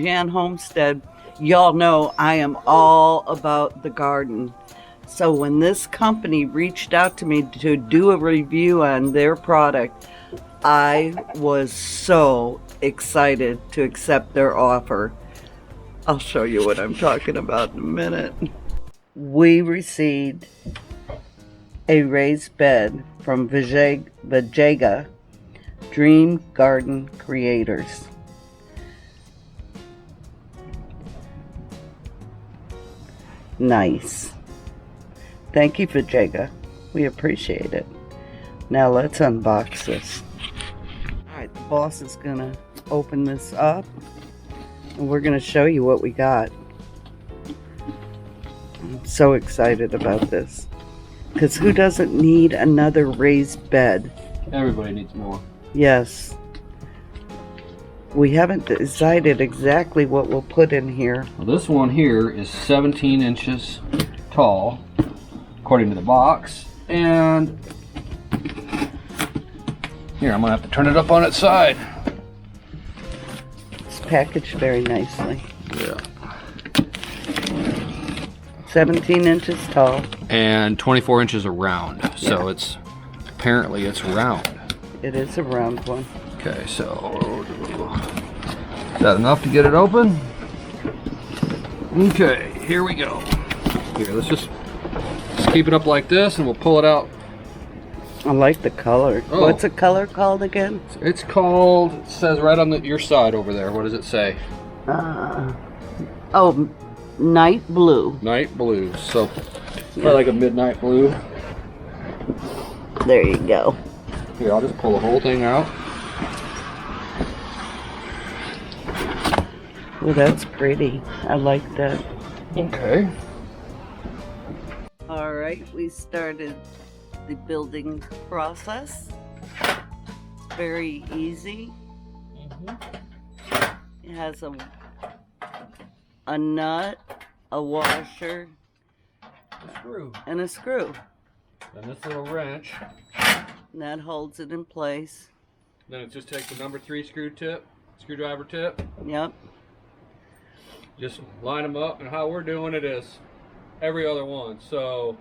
Jan Homestead. Y'all know I am all about the garden. So when this company reached out to me to do a review on their product, I was so excited to accept their offer. I'll show you what I'm talking about in a minute. We received a raised bed from Vegega Dream Garden Creators. Nice. Thank you, Vegega. We appreciate it. Now let's unbox this. Alright, the boss is gonna open this up and we're gonna show you what we got. I'm so excited about this. Because who doesn't need another raised bed? Everybody needs more. Yes. We haven't decided exactly what we'll put in here. Well, this one here is 17 inches tall, according to the box. And here, I'm gonna have to turn it up on its side. It's packaged very nicely. Yeah. 17 inches tall. And 24 inches around. So it's apparently it's round. It is a round one. Okay, so is that enough to get it open? Okay, here we go. Here, let's just keep it up like this and we'll pull it out. I like the color. Oh. What's the color called again? It's called, it says right on your side over there. What does it say? Oh, Night Blue. Night Blue. So, probably like a midnight blue. There you go. Here, I'll just pull the whole thing out. Well, that's pretty. I like that. Okay. All right, we started the building process. Very easy. It has a nut, a washer, A screw. and a screw. And this little wrench. And that holds it in place. Then it just takes the number 3 screwdriver tip. Yep. Just line them up, and how we're doing it is every other one. So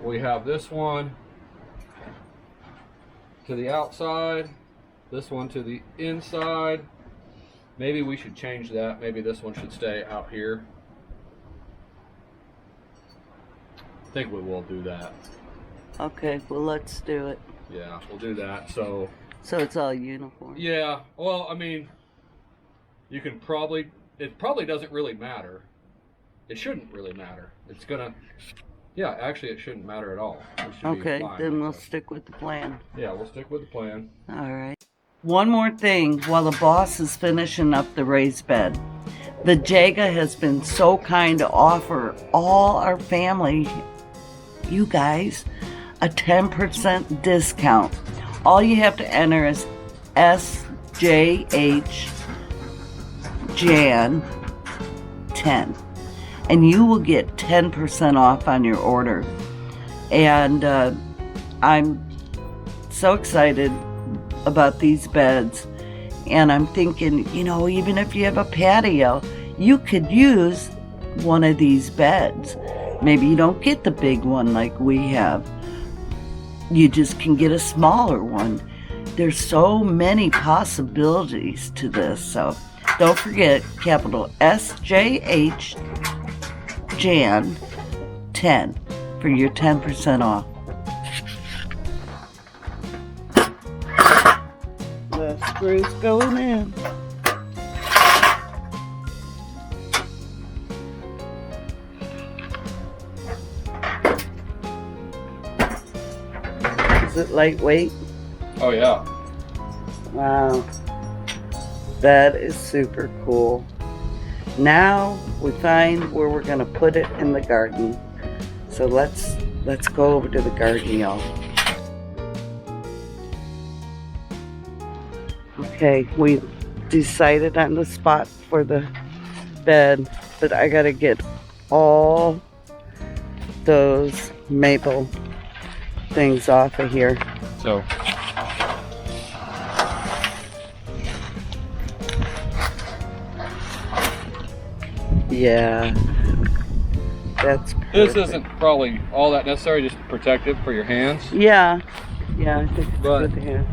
we have this one to the outside, this one to the inside. Maybe we should change that. Maybe this one should stay out here. I think we will do that. Okay, well, let's do it. Yeah, we'll do that. So it's all uniform. yeah, well, I mean, you can probably, it probably doesn't really matter. It shouldn't really matter. It's gonna, yeah, actually it shouldn't matter at all. We should be Okay, fine then with we'll it. stick with the plan. Yeah, we'll stick with the plan. All right. One more thing while the boss is finishing up the raised bed. Vegega has been so kind to offer all our family, you guys, a 10% discount. All you have to enter is SJHJAN10 and you will get 10% off on your order. And I'm so excited about these beds, and I'm thinking, you know, even if you have a patio, you could use one of these beds. Maybe you don't get the big one like we have. You just can get a smaller one. There's so many possibilities to this, so don't forget capital SJHJAN10 for your 10% off. The screws going in. Is it lightweight? Oh yeah. Wow. That is super cool. Now we find where we're gonna put it in the garden. So let's go over to the garden, y'all. Okay, we decided on the spot for the bed, but I gotta get all those maple things off of here. So yeah, that's perfect. this isn't probably all that necessary, just protective for your hands. Yeah, yeah, I think it's But good to have.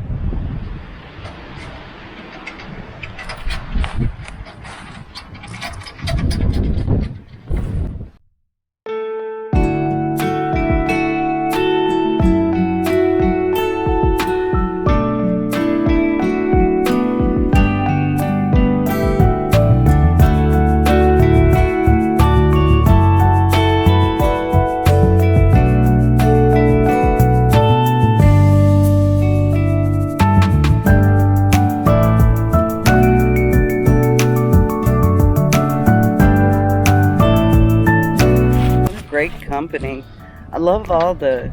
Great company. I love all the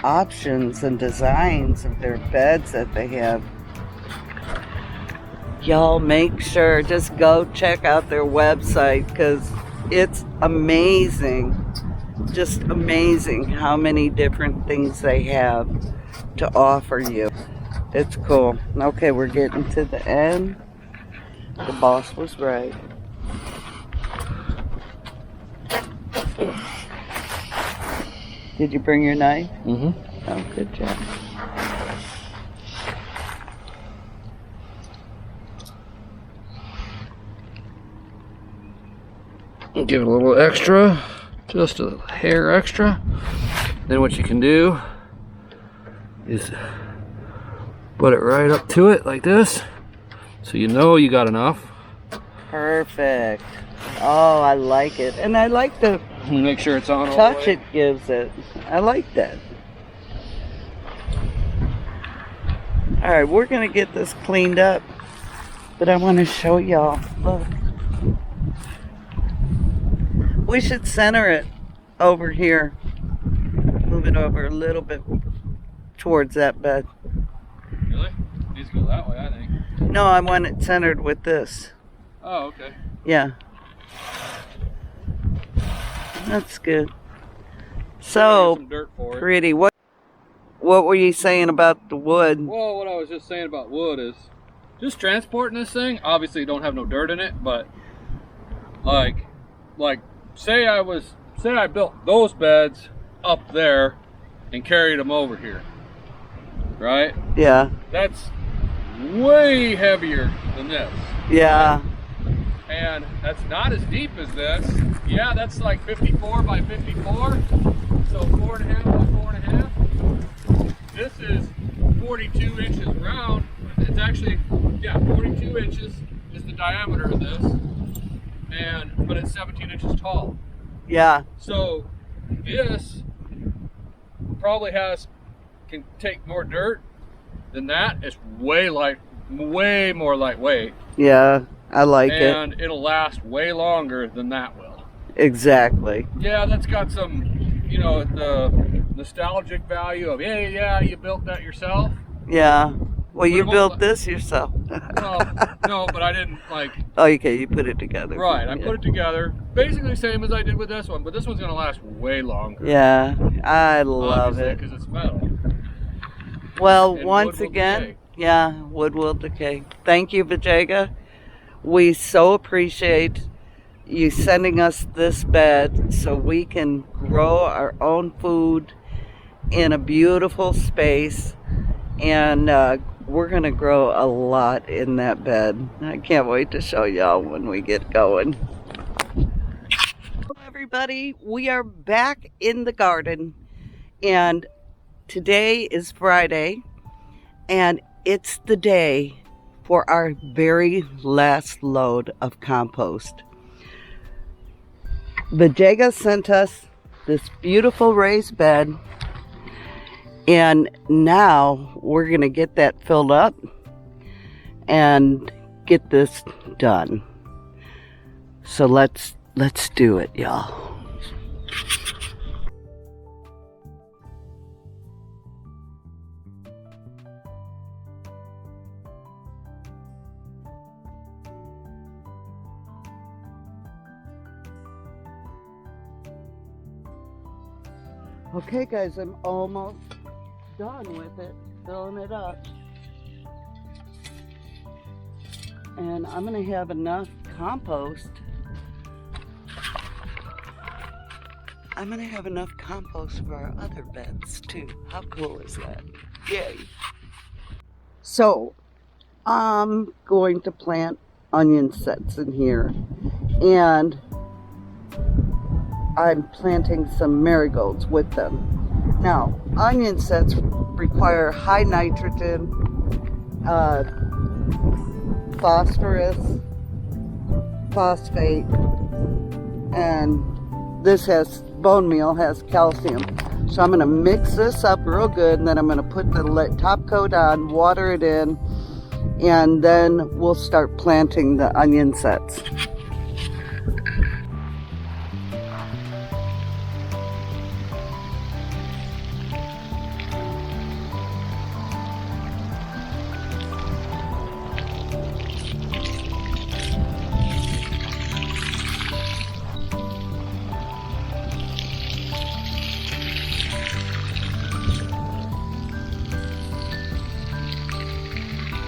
options and designs of their beds that they have. Y'all make sure, just go check out their website because it's amazing. Just amazing how many different things they have to offer you. It's cool. Okay, we're getting to the end. The boss was right. Did you bring your knife? mm-hmm. Oh, good job. Give it a little extra, just a hair extra. Then what you can do is put it right up to it like this, so you know you got enough. Perfect. Oh, I like it. And I like the Make sure it's on all the touch way. it gives it. I like that. All right, we're gonna get this cleaned up, but I want to show y'all. Look, we should center it over here. Move it over a little bit towards that bed. Really? It needs to go that way, I think. No, I want it centered with this. Oh, okay. Yeah. That's good. So Some dirt for it. pretty. What were you saying about the wood? Well, what I was just saying about wood is just transporting this thing. Obviously, you don't have no dirt in it, but like say I built those beds up there and carried them over here, right? Yeah. That's way heavier than this. Yeah. And that's not as deep as this. Yeah, that's like 54 by 54. So 4.5 by 4.5. This is 42 inches round. It's actually, yeah, 42 inches is the diameter of this. But it's 17 inches tall. Yeah. So this probably can take more dirt than that. It's way more lightweight. Yeah. I like it. And it'll last way longer than that will. Exactly. Yeah, that's got some, the nostalgic value of, hey, yeah, you built that yourself. Yeah. Well, you built this yourself. Well, no, but I didn't Oh, okay, you put it together. Right, I put it together. Basically the same as I did with this one, but this one's going to last way longer. Yeah, I love it. Because it's metal. Well, And once wood will again, decay. yeah, wood will decay. Thank you, Vegega. We so appreciate you sending us this bed so we can grow our own food in a beautiful space. And we're going to grow a lot in that bed. I can't wait to show y'all when we get going. Hello, everybody. We are back in the garden. And today is Friday. And it's the day for our very last load of compost. Vegega sent us this beautiful raised bed, and now we're gonna get that filled up and get this done. So let's do it, y'all. Okay guys, I'm almost done with it, filling it up. And I'm gonna have enough compost. I'm gonna have enough compost for our other beds too. How cool is that? Yay. So, I'm going to plant onion sets in here. And I'm planting some marigolds with them. Now, onion sets require high nitrogen, phosphorus, phosphate, and this has bone meal, has calcium. So I'm going to mix this up real good, and then I'm going to put the top coat on, water it in, and then we'll start planting the onion sets.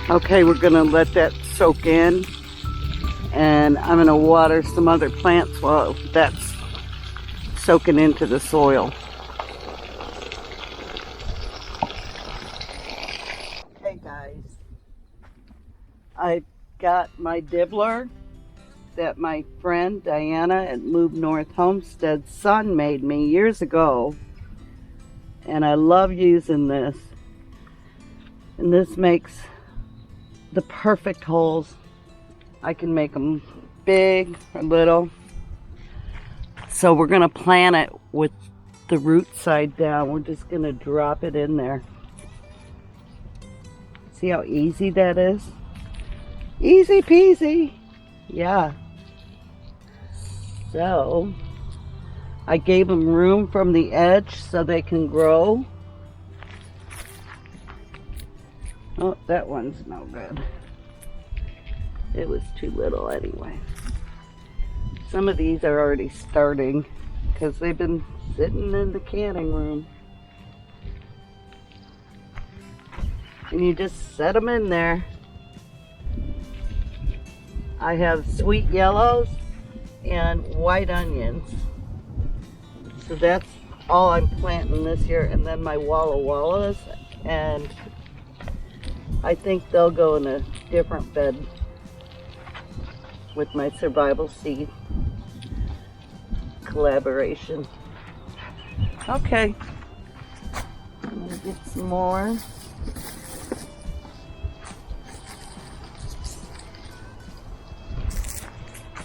Okay, we're gonna let that soak in, and I'm gonna water some other plants while that's soaking into the soil. Okay guys, I got my dibbler that my friend Diana at Jan Homestead's son made me years ago, and I love using this. And this makes the perfect holes. I can make them big or little. So we're gonna plant it with the root side down. We're just gonna drop it in there. See how easy that is? Easy peasy. Yeah. So I gave them room from the edge so they can grow. Oh, that one's no good. It was too little anyway. Some of these are already starting because they've been sitting in the canning room. And you just set them in there. I have sweet yellows and white onions. So that's all I'm planting this year. And then my Walla Wallas, and I think they'll go in a different bed with my survival seed collaboration. Okay, I'm gonna get some more.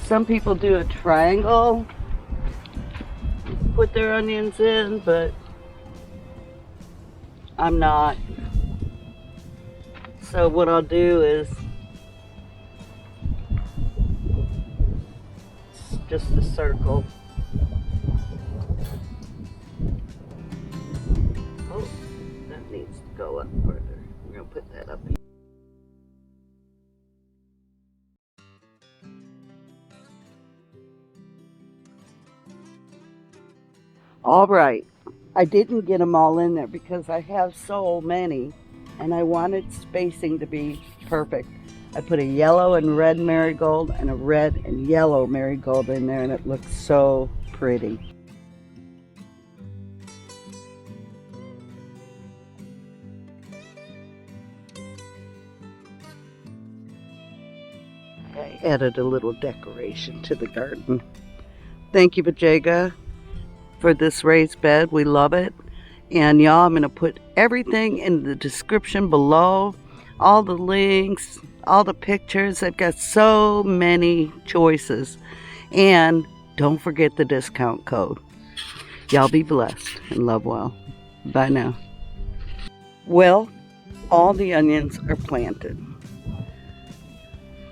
Some people do a triangle, put their onions in, but I'm not. So what I'll do is just a circle. Oh, that needs to go up further. We're gonna put that up here. All right, I didn't get them all in there because I have so many. And I wanted spacing to be perfect. I put a yellow and red marigold and a red and yellow marigold in there, and it looks so pretty. I added a little decoration to the garden. Thank you, Vegega, for this raised bed. We love it. And y'all, I'm going to put everything in the description below. All the links, all the pictures. I've got so many choices. And don't forget the discount code. Y'all be blessed and love well. Bye now. Well, all the onions are planted.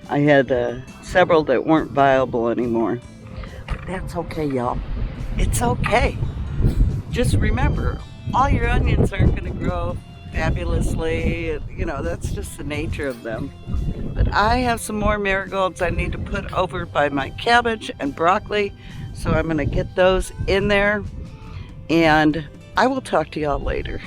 I had several that weren't viable anymore. But that's okay, y'all. It's okay. Just remember, all your onions aren't going to grow fabulously. You know, that's just the nature of them. But I have some more marigolds I need to put over by my cabbage and broccoli. So I'm going to get those in there. And I will talk to y'all later.